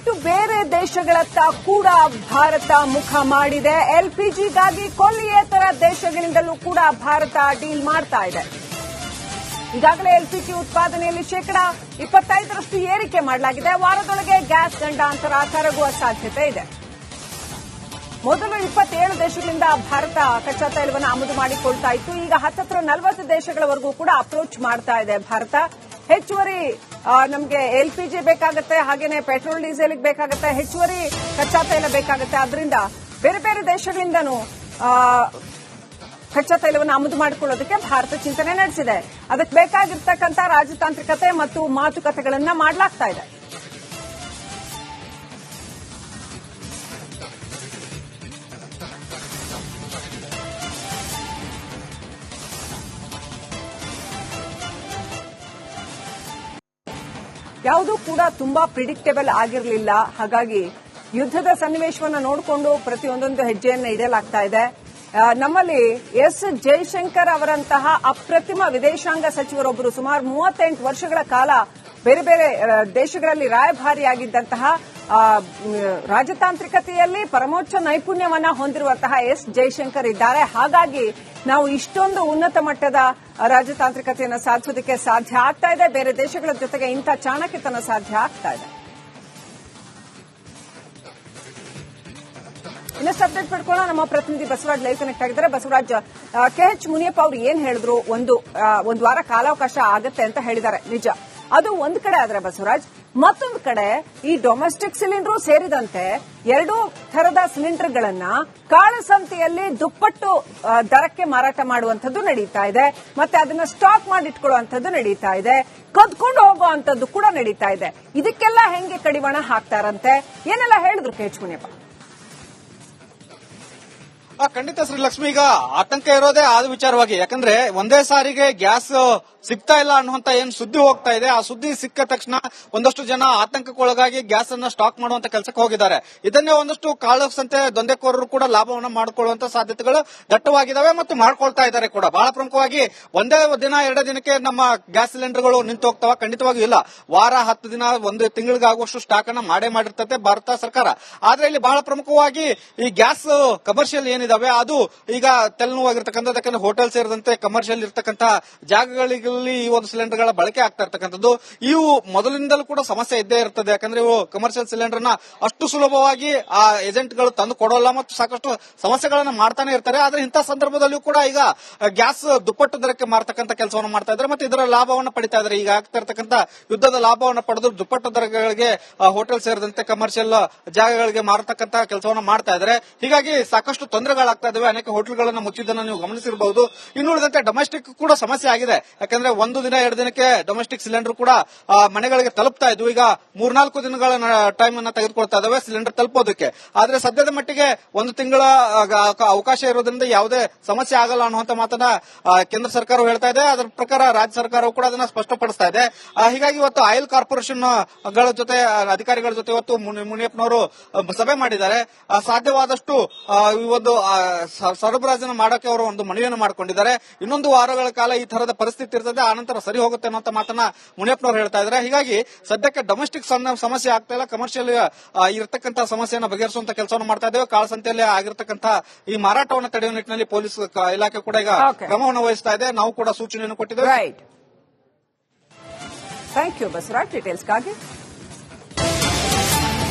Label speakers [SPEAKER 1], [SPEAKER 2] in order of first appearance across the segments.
[SPEAKER 1] ಬಿಟ್ಟು ಬೇರೆ ದೇಶಗಳತ್ತ ಕೂಡ ಭಾರತ ಮುಖ ಮಾಡಿದೆ. ಎಲ್ಪಿಜಿಗಾಗಿ ಕೊಲ್ಲಿಯೇತರ ದೇಶಗಳಿಂದಲೂ ಕೂಡ ಭಾರತ ಡೀಲ್ ಮಾಡ್ತಾ ಇದೆ. ಈಗಾಗಲೇ ಎಲ್ಪಿಜಿ ಉತ್ಪಾದನೆಯಲ್ಲಿ 25% ಏರಿಕೆ ಮಾಡಲಾಗಿದೆ. ವಾರದೊಳಗೆ ಗ್ಯಾಸ್ ಗಂಡಾಂತರ ಕರಗುವ ಸಾಧ್ಯತೆ ಇದೆ. ಮೊದಲು 27 ದೇಶಗಳಿಂದ ಭಾರತ ಕಚ್ಚಾ ತೈಲವನ್ನು ಆಮದು ಮಾಡಿಕೊಳ್ತಾ ಇತ್ತು. ಈಗ 40 ದೇಶಗಳವರೆಗೂ ಕೂಡ ಅಪ್ರೋಚ್ ಮಾಡ್ತಾ ಇದೆ ಭಾರತ. ಹೆಚ್ಚುವರಿ ನಮಗೆ ಎಲ್ಪಿಜಿ ಬೇಕಾಗುತ್ತೆ, ಹಾಗೇನೆ ಪೆಟ್ರೋಲ್ ಡೀಸೆಲ್ ಬೇಕಾಗುತ್ತೆ, ಹೆಚ್ಚುವರಿ ಕಚ್ಚಾ ತೈಲ ಬೇಕಾಗುತ್ತೆ. ಅದರಿಂದ ಬೇರೆ ಬೇರೆ ದೇಶಗಳಿಂದನೂ ಕಚ್ಚಾ ತೈಲವನ್ನು ಆಮದು ಮಾಡಿಕೊಳ್ಳೋದಕ್ಕೆ ಭಾರತ ಚಿಂತನೆ ನಡೆಸಿದೆ. ಅದಕ್ಕೆ ಬೇಕಾಗಿರ್ತಕ್ಕಂಥ ರಾಜತಾಂತ್ರಿಕತೆ ಮತ್ತು ಮಾತುಕತೆಗಳನ್ನ ಮಾಡಲಾಗ್ತಾ ಇದೆ. ಯಾವುದೂ ಕೂಡ ತುಂಬಾ ಪ್ರಿಡಿಕ್ಟೇಬಲ್ ಆಗಿರಲಿಲ್ಲ. ಹಾಗಾಗಿ ಯುದ್ಧದ ಸನ್ನಿವೇಶವನ್ನು ನೋಡಿಕೊಂಡು ಪ್ರತಿಯೊಂದೊಂದು ಹೆಜ್ಜೆಯನ್ನು ಇಡಲಾಗ್ತಾ ಇದೆ. ನಮ್ಮಲ್ಲಿ ಎಸ್ ಜೈಶಂಕರ್ ಅವರಂತಹ ಅಪ್ರತಿಮ ವಿದೇಶಾಂಗ ಸಚಿವರೊಬ್ಬರು ಸುಮಾರು 38 ವರ್ಷಗಳ ಕಾಲ ಬೇರೆ ಬೇರೆ ದೇಶಗಳಲ್ಲಿ ರಾಯಭಾರಿಯಾಗಿದ್ದಂತಹ ರಾಜತಾಂತ್ರಿಕತೆಯಲ್ಲಿ ಪರಮೋಚ್ಚ ನೈಪುಣ್ಯವನ್ನ ಹೊಂದಿರುವಂತಹ ಎಸ್ ಜೈಶಂಕರ್ ಇದ್ದಾರೆ. ಹಾಗಾಗಿ ನಾವು ಇಷ್ಟೊಂದು ಉನ್ನತ ಮಟ್ಟದ ರಾಜತಾಂತ್ರಿಕತೆಯನ್ನು ಸಾಧಿಸೋದಕ್ಕೆ ಸಾಧ್ಯ ಆಗ್ತಾ ಇದೆ. ಬೇರೆ ದೇಶಗಳ ಜೊತೆಗೆ ಇಂಥ ಚಾಣಕ್ಯತನ ಸಾಧ್ಯ ಆಗ್ತಾ ಇದೆ. ಇನ್ನಷ್ಟು ಅಪ್ಡೇಟ್ ಪಡ್ಕೊಳ್ಳೋಣ. ನಮ್ಮ ಪ್ರತಿನಿಧಿ ಬಸವರಾಜ್ ಲೈವ್ ಕನೆಕ್ಟ್ ಆಗಿದ್ದಾರೆ. ಬಸವರಾಜ್, ಕೆಎಚ್ ಮುನಿಯಪ್ಪ ಅವರು ಏನ್ ಹೇಳಿದ್ರು, ಒಂದು ವಾರ ಕಾಲಾವಕಾಶ ಆಗತ್ತೆ ಅಂತ ಹೇಳಿದ್ದಾರೆ, ನಿಜ. ಅದು ಒಂದ್ ಕಡೆ ಆದ್ರೆ ಬಸವರಾಜ್, ಮತ್ತೊಂದು ಕಡೆ ಈ ಡೊಮೆಸ್ಟಿಕ್ ಸಿಲಿಂಡರ್ ಸೇರಿದಂತೆ 2 ಥರದ ಸಿಲಿಂಡರ್ಗಳನ್ನ ಕಾಳಸಂತೆಯಲ್ಲಿ ದುಪ್ಪಟ್ಟು ದರಕ್ಕೆ ಮಾರಾಟ ಮಾಡುವಂತದ್ದು ನಡೀತಾ ಇದೆ. ಮತ್ತೆ ಅದನ್ನ ಸ್ಟಾಕ್ ಮಾಡಿ ಇಟ್ಕೊಳ್ಳುವಂತದ್ದು ನಡೀತಾ ಇದೆ. ಕದ್ಕೊಂಡು ಹೋಗುವಂತದ್ದು ಕೂಡ ನಡೀತಾ ಇದೆ. ಇದಕ್ಕೆಲ್ಲ ಹೆಂಗೆ ಕಡಿವಾಣ ಹಾಕ್ತಾರಂತೆ? ಏನೆಲ್ಲ ಹೇಳಿದ್ರು ಕೆಎಚ್ ಮುನಿಯಪ್ಪ?
[SPEAKER 2] ಖಂಡಿತ ಶ್ರೀಲಕ್ಷ್ಮಿ, ಈಗ ಆತಂಕ ಇರೋದೇ ಆದ ವಿಚಾರವಾಗಿ. ಯಾಕಂದ್ರೆ ಒಂದೇ ಸಾರಿಗೆ ಗ್ಯಾಸ್ ಸಿಗ್ತಾ ಇಲ್ಲ ಅನ್ನುವಂತ ಏನ್ ಸುದ್ದಿ ಹೋಗ್ತಾ ಇದೆ, ಆ ಸುದ್ದಿ ಸಿಕ್ಕ ತಕ್ಷಣ ಒಂದಷ್ಟು ಜನ ಆತಂಕಕ್ಕೊಳಗಾಗಿ ಗ್ಯಾಸ್ ಅನ್ನ ಸ್ಟಾಕ್ ಮಾಡುವಂತ ಕೆಲಸಕ್ಕೆ ಹೋಗಿದ್ದಾರೆ. ಇದನ್ನೇ ಒಂದಷ್ಟು ಕಾಳಸಂತೆ ದಂಧೆಕೋರರು ಕೂಡ ಲಾಭವನ್ನ ಮಾಡಿಕೊಳ್ಳುವಂತ ಸಾಧ್ಯತೆಗಳು ದಟ್ಟವಾಗಿದ್ದಾವೆ ಮತ್ತು ಮಾಡ್ಕೊಳ್ತಾ ಇದ್ದಾರೆ ಕೂಡ. ಬಹಳ ಪ್ರಮುಖವಾಗಿ ಒಂದೇ ದಿನ 2 ದಿನಕ್ಕೆ ನಮ್ಮ ಗ್ಯಾಸ್ ಸಿಲಿಂಡರ್ಗಳು ನಿಂತು ಹೋಗ್ತಾವ? ಖಂಡಿತವಾಗಿಯೂ ಇಲ್ಲ. ವಾರ 10 ದಿನ, 1 ತಿಂಗಳಿಗಾಗುವಷ್ಟು ಸ್ಟಾಕ್ ಅನ್ನ ಮಾಡಿರ್ತದೆ ಭಾರತ ಸರ್ಕಾರ. ಆದ್ರೆ ಇಲ್ಲಿ ಬಹಳ ಪ್ರಮುಖವಾಗಿ ಈ ಗ್ಯಾಸ್ ಕಮರ್ಷಿಯಲ್ ಏನಿದಾವೆ ಅದು ಈಗ ತೆಲುವಾಗಿರ್ತಕ್ಕಂಥದ್ದು. ಯಾಕಂದ್ರೆ ಹೋಟೆಲ್ ಸೇರಿದಂತೆ ಕಮರ್ಷಿಯಲ್ ಇರ್ತಕ್ಕಂಥ ಜಾಗಗಳಿಗೆ ಈ ಒಂದು ಸಿಲಿಂಡರ್ಗಳ ಬಳಕೆ ಆಗ್ತಾ ಇರ್ತಕ್ಕಂಥದ್ದು. ಇವು ಮೊದಲಿನಿಂದಲೂ ಕೂಡ ಸಮಸ್ಯೆ ಇದ್ದೇ ಇರ್ತದೆ. ಯಾಕಂದ್ರೆ ಇವು ಕಮರ್ಷಿಯಲ್ ಸಿಲಿಂಡರ್ ನ ಅಷ್ಟು ಸುಲಭವಾಗಿ ಆ ಏಜೆಂಟ್ಗಳು ತಂದು ಕೊಡೋಲ್ಲ ಮತ್ತು ಸಾಕಷ್ಟು ಸಮಸ್ಯೆಗಳನ್ನ ಮಾಡ್ತಾನೆ ಇರ್ತಾರೆ. ಆದ್ರೆ ಇಂಥ ಸಂದರ್ಭದಲ್ಲಿಯೂ ಕೂಡ ಈಗ ಗ್ಯಾಸ್ ದುಪ್ಪಟ್ಟು ದರಕ್ಕೆ ಮಾರತಕ್ಕಂಥ ಕೆಲಸವನ್ನು ಮಾಡ್ತಾ ಇದ್ದಾರೆ ಮತ್ತು ಇದರ ಲಾಭವನ್ನು ಪಡಿತಾ ಇದ್ದಾರೆ. ಈಗ ಆಗ್ತಾ ಇರ್ತಕ್ಕಂಥ ಯುದ್ಧದ ಲಾಭವನ್ನು ಪಡೆದು ದುಪ್ಪಟ್ಟು ದರಗಳಿಗೆ ಹೋಟೆಲ್ ಸೇರಿದಂತೆ ಕಮರ್ಷಿಯಲ್ ಜಾಗಗಳಿಗೆ ಮಾರತಕ್ಕಂಥ ಕೆಲಸವನ್ನು ಮಾಡ್ತಾ ಇದ್ದಾರೆ. ಹೀಗಾಗಿ ಸಾಕಷ್ಟು ತೊಂದರೆಗಳಾಗ್ತಾ ಇದಾವೆ. ಅನೇಕ ಹೋಟೆಲ್ಗಳನ್ನ ಮುಚ್ಚಿದ್ದನ್ನು ನೀವು ಗಮನಿಸಿರಬಹುದು. ಇನ್ನುಳಿದಂತೆ ಡೊಮೆಸ್ಟಿಕ್ ಕೂಡ ಸಮಸ್ಯೆ ಆಗಿದೆ. ಯಾಕಂದ್ರೆ 1 ದಿನ 2 ದಿನಕ್ಕೆ ಡೊಮೆಸ್ಟಿಕ್ ಸಿಲಿಂಡರ್ ಕೂಡ ಮನೆಗಳಿಗೆ ತಲುಪ್ತಾ ಇದ್ವು. ಈಗ 3-4 ದಿನಗಳ ಟೈಮ್ ಅನ್ನ ತೆಗೆದುಕೊಳ್ತಾ ಇದಾವೆ ಸಿಲಿಂಡರ್ ತಲುಪೋದಕ್ಕೆ. ಆದ್ರೆ ಸದ್ಯದ ಮಟ್ಟಿಗೆ 1 ತಿಂಗಳ ಅವಕಾಶ ಇರೋದ್ರಿಂದ ಯಾವುದೇ ಸಮಸ್ಯೆ ಆಗಲ್ಲ ಅನ್ನುವಂತ ಮಾತನ್ನ ಕೇಂದ್ರ ಸರ್ಕಾರ ಹೇಳ್ತಾ ಇದೆ. ಅದರ ಪ್ರಕಾರ ರಾಜ್ಯ ಸರ್ಕಾರವು ಕೂಡ ಅದನ್ನ ಸ್ಪಷ್ಟಪಡಿಸ್ತಾ ಇದೆ. ಹೀಗಾಗಿ ಇವತ್ತು ಆಯಿಲ್ ಕಾರ್ಪೊರೇಷನ್ ಗಳ ಜೊತೆ ಅಧಿಕಾರಿಗಳ ಜೊತೆ ಇವತ್ತು ಮುನಿಯಪ್ಪನವರು ಸಭೆ ಮಾಡಿದ್ದಾರೆ. ಸಾಧ್ಯವಾದಷ್ಟು ಈ ಒಂದು ಸರಬರಾಜನ್ನು ಮಾಡೋಕೆ ಅವರು ಒಂದು ಮನವಿಯನ್ನು ಮಾಡಿಕೊಂಡಿದ್ದಾರೆ. ಇನ್ನೊಂದು ವಾರಗಳ ಕಾಲ ಈ ತರದ ಪರಿಸ್ಥಿತಿ ಇರ್ತದೆ, ಆನಂತರ ಸರಿ ಹೋಗುತ್ತೆ ಅನ್ನೋ ಮಾತನ್ನ ಮುನಿಯಪ್ಪನವರು ಹೇಳ್ತಾ ಇದ್ದಾರೆ. ಹೀಗಾಗಿ ಸದ್ಯಕ್ಕೆ ಡೊಮೆಸ್ಟಿಕ್ ಸಮಸ್ಯೆ ಆಗ್ತಾ ಇಲ್ಲ, ಕಮರ್ಷಿಯಲ್ ಇರತಕ್ಕಂಥ ಸಮಸ್ಯೆಯನ್ನು ಬಗೆಹರಿಸುವಂತ ಕೆಲಸವನ್ನು ಮಾಡ್ತಾ ಇದ್ದೇವೆ. ಕಾಳಸಂತೆಯಲ್ಲಿ ಆಗಿರ್ತಕ್ಕಂಥ ಈ ಮಾರಾಟವನ್ನು ತಡೆಯುವ ನಿಟ್ಟಿನಲ್ಲಿ ಪೊಲೀಸ್ ಇಲಾಖೆ ಕೂಡ ಈಗ ಕ್ರಮವನ್ನು ವಹಿಸ್ತಾ ಇದೆ. ನಾವು ಕೂಡ ಸೂಚನೆಯನ್ನು ಕೊಟ್ಟಿದ್ದೇವೆ.
[SPEAKER 1] ಥ್ಯಾಂಕ್ ಯು ಬಸವರಾಜ್ ಡೀಟೇಲ್ಸ್ಗಾಗಿ.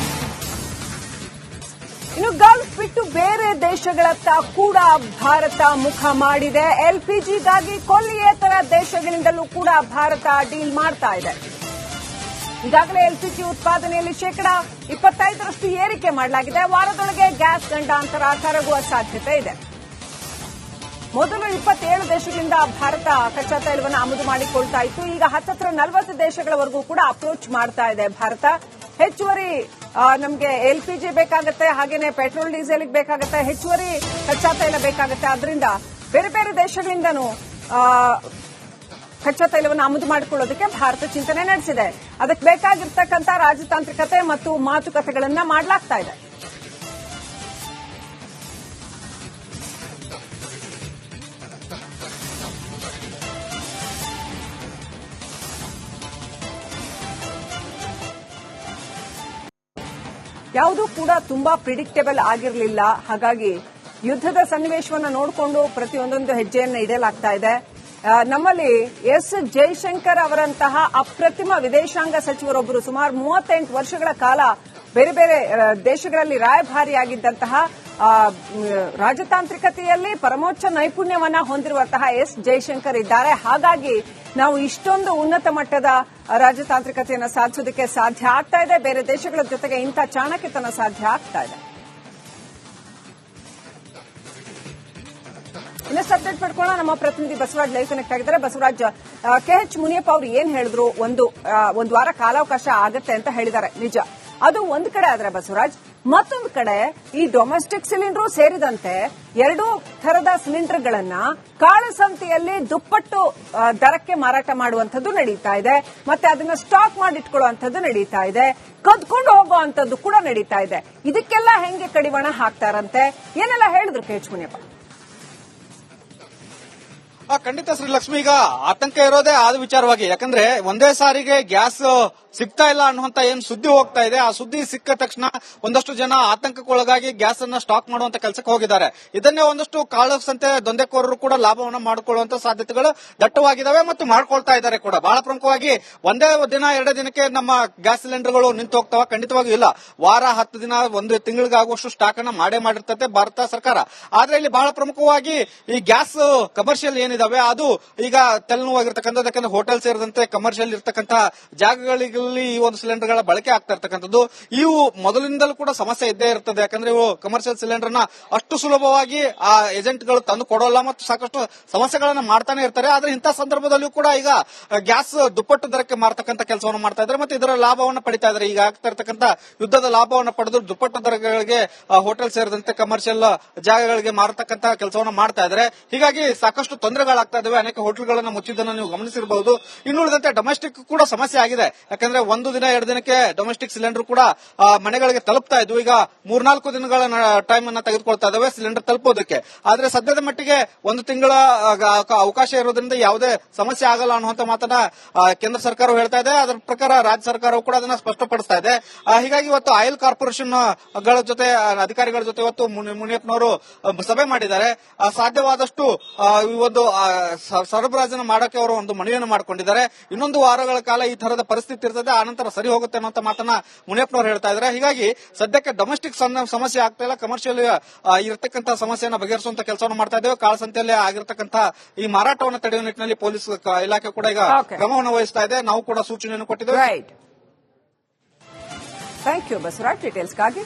[SPEAKER 1] ಇನ್ನು ಗಲ್ಫ್ ಬಿಟ್ಟು ಬೇರೆ ದೇಶಗಳತ್ತ ಕೂಡ ಭಾರತ ಮುಖ ಮಾಡಿದೆ. ಎಲ್ಪಿಜಿಗಾಗಿ ಕೊಲ್ಲಿಯೇತರ ದೇಶಗಳಿಂದಲೂ ಕೂಡ ಭಾರತ ಡೀಲ್ ಮಾಡ್ತಾ ಇದೆ. ಈಗಾಗಲೇ ಎಲ್ಪಿಜಿ ಉತ್ಪಾದನೆಯಲ್ಲಿ 25% ಏರಿಕೆ ಮಾಡಲಾಗಿದೆ. ವಾರದೊಳಗೆ ಗ್ಯಾಸ್ ಗಂಡಾಂತರ ಕರಗುವ ಸಾಧ್ಯತೆ ಇದೆ. ಮೊದಲು 27 ದೇಶಗಳಿಂದ ಭಾರತ ಕಚ್ಚಾ ತೈಲವನ್ನು ಆಮದು ಮಾಡಿಕೊಳ್ತಾ ಇತ್ತು. ಈಗ 40 ದೇಶಗಳವರೆಗೂ ಕೂಡ ಅಪ್ರೋಚ್ ಮಾಡ್ತಾ ಇದೆ ಭಾರತ. ಹೆಚ್ಚುವರಿ ನಮಗೆ ಎಲ್ಪಿಜಿ ಬೇಕಾಗುತ್ತೆ, ಹಾಗೇನೆ ಪೆಟ್ರೋಲ್ ಡೀಸೆಲ್ ಬೇಕಾಗುತ್ತೆ, ಹೆಚ್ಚುವರಿ ಕಚ್ಚಾ ತೈಲ ಬೇಕಾಗುತ್ತೆ. ಅದರಿಂದ ಬೇರೆ ಬೇರೆ ದೇಶಗಳಿಂದನೂ ಕಚ್ಚಾ ತೈಲವನ್ನು ಆಮದು ಮಾಡಿಕೊಳ್ಳೋದಕ್ಕೆ ಭಾರತ ಚಿಂತನೆ ನಡೆಸಿದೆ. ಅದಕ್ಕೆ ಬೇಕಾಗಿರ್ತಕ್ಕಂಥ ರಾಜತಾಂತ್ರಿಕತೆ ಮತ್ತು ಮಾತುಕತೆಗಳನ್ನ ಮಾಡಲಾಗ್ತಾ ಇದೆ. ಯಾವುದೂ ಕೂಡ ತುಂಬಾ ಪ್ರಿಡಿಕ್ಟೇಬಲ್ ಆಗಿರಲಿಲ್ಲ. ಹಾಗಾಗಿ ಯುದ್ಧದ ಸನ್ನಿವೇಶವನ್ನು ನೋಡಿಕೊಂಡು ಪ್ರತಿಯೊಂದೊಂದು ಹೆಜ್ಜೆಯನ್ನು ಇಡಲಾಗ್ತಾ ಇದೆ. ನಮ್ಮಲ್ಲಿ ಎಸ್ ಜೈಶಂಕರ್ ಅವರಂತಹ ಅಪ್ರತಿಮ ವಿದೇಶಾಂಗ ಸಚಿವರೊಬ್ಬರು ಸುಮಾರು 38 ವರ್ಷಗಳ ಕಾಲ ಬೇರೆ ಬೇರೆ ದೇಶಗಳಲ್ಲಿ ರಾಯಭಾರಿಯಾಗಿದ್ದಂತಹ ರಾಜತಾಂತ್ರಿಕತೆಯಲ್ಲಿ ಪರಮೋಚ್ಚ ನೈಪುಣ್ಯವನ್ನ ಹೊಂದಿರುವಂತಹ ಎಸ್ ಜೈಶಂಕರ್ ಇದ್ದಾರೆ. ಹಾಗಾಗಿ ನಾವು ಇಷ್ಟೊಂದು ಉನ್ನತ ಮಟ್ಟದ ರಾಜತಾಂತ್ರಿಕತೆಯನ್ನು ಸಾಧಿಸೋದಕ್ಕೆ ಸಾಧ್ಯ ಆಗ್ತಾ ಇದೆ. ಬೇರೆ ದೇಶಗಳ ಜೊತೆಗೆ ಇಂಥ ಚಾಣಕ್ಯತನ ಸಾಧ್ಯ ಆಗ್ತಾ ಇದೆ. ಇನ್ನಷ್ಟು ಅಪ್ಡೇಟ್ ಪಡ್ಕೊಳ್ಳೋಣ. ನಮ್ಮ ಪ್ರತಿನಿಧಿ ಬಸವರಾಜ್ ಲೈವ್ ಕನೆಕ್ಟ್ ಆಗಿದ್ದಾರೆ. ಬಸವರಾಜ್, KH ಮುನಿಯಪ್ಪ ಅವರು ಏನ್ ಹೇಳಿದ್ರು, ಒಂದು ವಾರ ಕಾಲಾವಕಾಶ ಆಗತ್ತೆ ಅಂತ ಹೇಳಿದ್ದಾರೆ, ನಿಜ. ಅದು ಒಂದ್ ಕಡೆ ಆದ್ರೆ ಬಸವರಾಜ್, ಮತ್ತೊಂದು ಕಡೆ ಈ ಡೊಮೆಸ್ಟಿಕ್ ಸಿಲಿಂಡರ್ ಸೇರಿದಂತೆ 2 ಥರದ ಸಿಲಿಂಡರ್ಗಳನ್ನ ಕಾಳಸಂತೆಯಲ್ಲಿ ದುಪ್ಪಟ್ಟು ದರಕ್ಕೆ ಮಾರಾಟ ಮಾಡುವಂತದ್ದು ನಡೀತಾ ಇದೆ. ಮತ್ತೆ ಅದನ್ನ ಸ್ಟಾಕ್ ಮಾಡಿಟ್ಕೊಳ್ಳುವಂತದ್ದು ನಡೀತಾ ಇದೆ. ಕದ್ಕೊಂಡು ಹೋಗುವಂತದ್ದು ಕೂಡ ನಡೀತಾ ಇದೆ. ಇದಕ್ಕೆಲ್ಲ ಹೆಂಗೆ ಕಡಿವಾಣ ಹಾಕ್ತಾರಂತೆ, ಏನೆಲ್ಲ ಹೇಳಿದ್ರು KH ಮುನಿಯಪ್ಪ?
[SPEAKER 2] ಖಂಡಿತ ಶ್ರೀಲಕ್ಷ್ಮಿ, ಈಗ ಆತಂಕ ಇರೋದೇ ಆದ ವಿಚಾರವಾಗಿ. ಯಾಕಂದ್ರೆ ಒಂದೇ ಸಾರಿಗೆ ಗ್ಯಾಸ್ ಸಿಗ್ತಾ ಇಲ್ಲ ಅನ್ನುವಂತ ಏನ್ ಸುದ್ದಿ ಹೋಗ್ತಾ ಇದೆ, ಆ ಸುದ್ದಿ ಸಿಕ್ಕ ತಕ್ಷಣ ಒಂದಷ್ಟು ಜನ ಆತಂಕಕ್ಕೊಳಗಾಗಿ ಗ್ಯಾಸ್ ಅನ್ನ ಸ್ಟಾಕ್ ಮಾಡುವಂತ ಕೆಲಸಕ್ಕೆ ಹೋಗಿದ್ದಾರೆ. ಇದನ್ನೇ ಒಂದಷ್ಟು ಕಾಳಸಂತೆ ದಂಧೆಕೋರರು ಕೂಡ ಲಾಭವನ್ನ ಮಾಡಿಕೊಳ್ಳುವಂತ ಸಾಧ್ಯತೆಗಳು ದಟ್ಟವಾಗಿದ್ದಾವೆ ಮತ್ತು ಮಾಡ್ಕೊಳ್ತಾ ಇದ್ದಾರೆ ಕೂಡ. ಬಹಳ ಪ್ರಮುಖವಾಗಿ ಒಂದೇ ದಿನ 2 ದಿನಕ್ಕೆ ನಮ್ಮ ಗ್ಯಾಸ್ ಸಿಲಿಂಡರ್ಗಳು ನಿಂತು ಹೋಗ್ತಾವ? ಖಂಡಿತವಾಗಿಯೂ ಇಲ್ಲ. ವಾರ 10 ದಿನ, 1 ತಿಂಗಳಿಗಾಗುವಷ್ಟು ಸ್ಟಾಕ್ ಅನ್ನ ಮಾಡಿರ್ತದೆ ಭಾರತ ಸರ್ಕಾರ. ಆದ್ರೆ ಇಲ್ಲಿ ಬಹಳ ಪ್ರಮುಖವಾಗಿ ಈ ಗ್ಯಾಸ್ ಕಮರ್ಷಿಯಲ್ ಏನಿದಾವೆ ಅದು ಈಗ ತಲೆನೋವಾಗಿರ್ತಕ್ಕಂಥದ್ದು. ಯಾಕಂದ್ರೆ ಹೋಟೆಲ್ ಸೇರಿದಂತೆ ಕಮರ್ಷಿಯಲ್ ಇರ್ತಕ್ಕಂಥ ಜಾಗಗಳಿಗೆ ಈ ಒಂದು ಸಿಲಿಂಡರ್ ಗಳ ಬಳಕೆ ಆಗ್ತಾ ಇರ್ತಕ್ಕಂಥದ್ದು. ಇವು ಮೊದಲಿನಿಂದಲೂ ಕೂಡ ಸಮಸ್ಯೆ ಇದ್ದೇ ಇರ್ತದೆ. ಯಾಕಂದ್ರೆ ಇವು ಕಮರ್ಷಿಯಲ್ ಸಿಲಿಂಡರ್ ನ ಅಷ್ಟು ಸುಲಭವಾಗಿ ಆ ಏಜೆಂಟ್ ಗಳು ತಂದು ಕೊಡೋಲ್ಲ ಮತ್ತು ಸಾಕಷ್ಟು ಸಮಸ್ಯೆಗಳನ್ನ ಮಾಡ್ತಾನೆ ಇರ್ತಾರೆ. ಆದ್ರೆ ಇಂಥ ಸಂದರ್ಭದಲ್ಲೂ ಕೂಡ ಈಗ ಗ್ಯಾಸ್ ದುಪ್ಪಟ್ಟು ದರಕ್ಕೆ ಮಾರತಕ್ಕಂಥ ಕೆಲಸವನ್ನು ಮಾಡ್ತಾ ಇದ್ದಾರೆ ಮತ್ತು ಇದರ ಲಾಭವನ್ನು ಪಡಿತಾ ಇದ್ದಾರೆ. ಈಗ ಆಗ್ತಾ ಇರ್ತಕ್ಕಂಥ ಯುದ್ಧದ ಲಾಭವನ್ನು ಪಡೆದು ದುಪ್ಪಟ್ಟು ದರಗಳಿಗೆ ಹೋಟೆಲ್ ಸೇರಿದಂತೆ ಕಮರ್ಷಿಯಲ್ ಜಾಗಗಳಿಗೆ ಮಾರತಕ್ಕಂಥ ಕೆಲಸವನ್ನು ಮಾಡ್ತಾ ಇದ್ದಾರೆ. ಹೀಗಾಗಿ ಸಾಕಷ್ಟು ತೊಂದರೆಗಳಾಗ್ತಾ ಇದಾವೆ. ಅನೇಕ ಹೋಟೆಲ್ಗಳನ್ನು ಮುಚ್ಚಿದ್ದನ್ನು ನೀವು ಗಮನಿಸಿರಬಹುದು. ಇನ್ನುಳಿದಂತೆ ಡೊಮೆಸ್ಟಿಕ್ ಕೂಡ ಸಮಸ್ಯೆ ಆಗಿದೆ. ಯಾಕಂದ್ರೆ 1 ದಿನ 2 ದಿನಕ್ಕೆ ಡೊಮೆಸ್ಟಿಕ್ ಸಿಲಿಂಡರ್ ಕೂಡ ಮನೆಗಳಿಗೆ ತಲುಪ್ತಾ ಇದ್ವು. ಈಗ 3-4 ದಿನಗಳ ಟೈಮ್ ಅನ್ನ ತೆಗೆದುಕೊಳ್ತಾ ಇದಾವೆ ಸಿಲಿಂಡರ್ ತಲುಪೋದಕ್ಕೆ. ಆದ್ರೆ ಸದ್ಯದ ಮಟ್ಟಿಗೆ 1 ತಿಂಗಳ ಅವಕಾಶ ಇರೋದ್ರಿಂದ ಯಾವುದೇ ಸಮಸ್ಯೆ ಆಗಲ್ಲ ಅನ್ನುವಂತ ಮಾತನ್ನ ಕೇಂದ್ರ ಸರ್ಕಾರ ಹೇಳ್ತಾ ಇದೆ. ಅದರ ಪ್ರಕಾರ ರಾಜ್ಯ ಸರ್ಕಾರವು ಕೂಡ ಅದನ್ನ ಸ್ಪಷ್ಟಪಡಿಸ್ತಾ ಇದೆ. ಹೀಗಾಗಿ ಇವತ್ತು ಆಯಿಲ್ ಕಾರ್ಪೊರೇಷನ್ ಗಳ ಜೊತೆ ಅಧಿಕಾರಿಗಳ ಜೊತೆ ಇವತ್ತು ಮುನಿಯಪ್ಪನವರು ಸಭೆ ಮಾಡಿದ್ದಾರೆ. ಸಾಧ್ಯವಾದಷ್ಟು ಈ ಒಂದು ಸರಬರಾಜನ್ನು ಮಾಡಕ್ಕೆ ಅವರು ಒಂದು ಮನವಿಯನ್ನು ಮಾಡಿಕೊಂಡಿದ್ದಾರೆ. ಇನ್ನೊಂದು ವಾರಗಳ ಕಾಲ ಈ ತರದ ಪರಿಸ್ಥಿತಿ ಇರ್ತದೆ, ಆನಂತರ ಸರಿ ಹೋಗುತ್ತೆ ಅನ್ನೋ ಮಾತನ್ನ ಮುನಿಯಪ್ಪನವರು ಹೇಳ್ತಾ ಇದ್ದಾರೆ. ಹೀಗಾಗಿ ಸದ್ಯಕ್ಕೆ ಡೊಮೆಸ್ಟಿಕ್ ಸಮಸ್ಯೆ ಆಗ್ತಾ ಇಲ್ಲ, ಕಮರ್ಷಿಯಲ್ ಇರತಕ್ಕಂಥ ಸಮಸ್ಯೆಯನ್ನು ಬಗೆಹರಿಸುವಂತ ಕೆಲಸವನ್ನು ಮಾಡ್ತಾ ಇದ್ದೇವೆ. ಕಾಳಸಂತೆಯಲ್ಲಿ ಆಗಿರತಕ್ಕಂಥ ಈ ಮಾರಾಟವನ್ನು ತಡೆಯುವ ನಿಟ್ಟಿನಲ್ಲಿ ಪೊಲೀಸ್ ಇಲಾಖೆ ಕೂಡ ಈಗ ಕ್ರಮವನ್ನು ವಹಿಸ್ತಾ ಇದೆ. ನಾವು ಕೂಡ ಸೂಚನೆಯನ್ನು ಕೊಟ್ಟಿದ್ದೇವೆ.
[SPEAKER 1] Thank you Basavaraj ಡೀಟೇಲ್ಸ್ಗಾಗಿ.